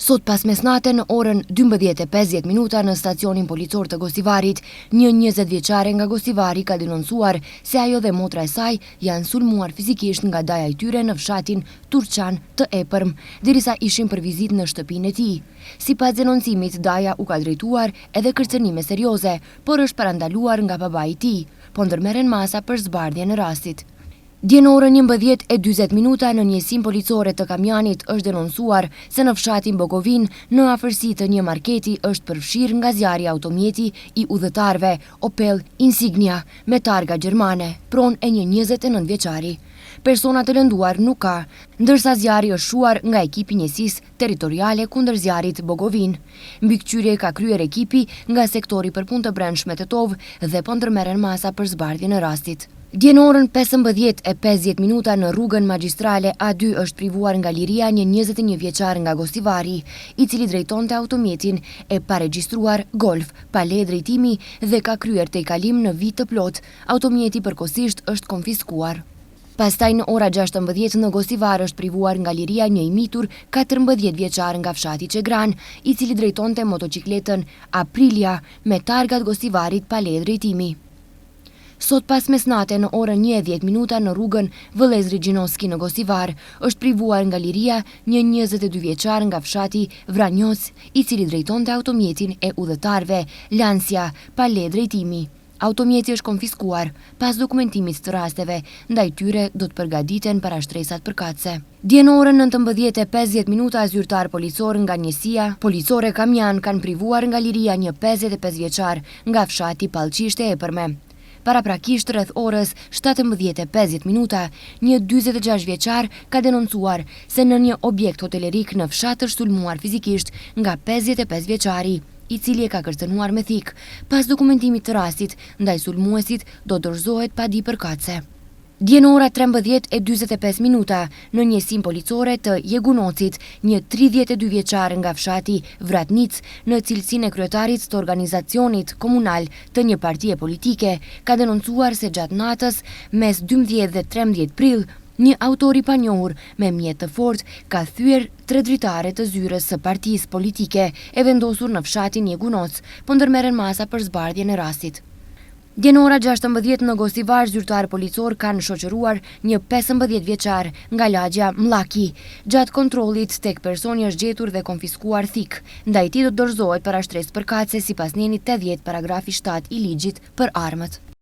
Sot pas mesnate në orën 12:50 në stacionin policor të Gosivarit, një 20 vjeçare nga Gosivari ka denoncuar se ajo dhe motra e saj janë sulmuar fizikisht nga daja i tyre në fshatin Turqan të Epërm, derisa ishin për vizitë në shtëpinë e tij. Sipas denoncimit, daja u ka drejtuar edhe kërcënime serioze, por është parandaluar nga babai i tij, po ndërmerren masa për zbardhje në rastit. Dje në orën 11:40 në njësim policore të Kamjanit është denoncuar se në fshatin Bogovin, në afërsi të një marketi, është përfshirë nga zjarri automjeti i udhëtarve Opel Insignia me targa gjermane, pronë e një 29 vjeçari. Persona të lënduar nuk ka, ndërsa zjarri është shuar nga ekipi njësisë territoriale kundër zjarrit Bogovin. Mbikëqyrje ka kryer ekipi nga sektori për punë të brendshme të Tovë dhe po ndërmerren masa për zbardhje në rastit. Dje në orën 15:50 në rrugën magjistrale A2 është privuar nga liria një 21 vjeçar nga Gosivari, i cili drejtonte automjetin e paregjistruar Golf, pa leje drejtimi dhe ka kryer tejkalim në vit të plot. Automjeti përkohësisht është konfiskuar. Pastaj në ora 16 në Gosivar është privuar nga liria një i mitur 14 vjeçar nga fshati Qegran, i cili drejtonte motocikletën Aprilia me targat Gosivarit pa leje drejtimi. Sot pas mesnate në orën 1:10 në rrugën Vëllezri Gjinoski në Gosivar, është privuar nga liria një 22 vjeçar nga fshati Vranjoc, i cili drejtonte automjetin e udhëtarve Lancia pa leje drejtimi. Automjeti është konfiskuar, pas dokumentimit të rasteve, ndaj tyre do të përgatiten parashtresat përkatëse. Dje në orën 19:50 zyrtar policor nga njësia policore Kamjan kanë privuar nga liria një 55 vjeçar nga fshati Pallqishte e Epërme. Paraprakisht rreth orës 17:50, një 46 vjeçar ka denoncuar se në një objekt hotelerik në fshat është sulmuar fizikisht nga 55 vjeçari, i cili e ka kërcënuar me thik. Pas dokumentimit të rastit, ndaj sulmuesit do dorëzohet padi përkatëse. Dje në ora 13:45 në njësim policore të Jegunocit, një 32 vjeçar nga fshati Vratnic, në cilësinë e kryetarit të organizacionit komunal të një partie politike, ka denoncuar se gjatë natës mes 12 dhe 13 prill, një autor i panjohur me mjet të fortë ka thyer 3 dritare të zyrës së partisë politike e vendosur në fshatin Jegunoc, po ndërmerren masa për zbardhje në rastit. Dje në ora 16 në Gosivar, zyrtar policor kanë shoqëruar një 15 vjeçar nga lagja Mllaki. Gjatë kontrollit tek personi është gjetur dhe konfiskuar thik. Ndaj tij do të dorëzohet parashtresë përkatëse sipas Nenit 80 paragrafi 7 i ligjit për armët.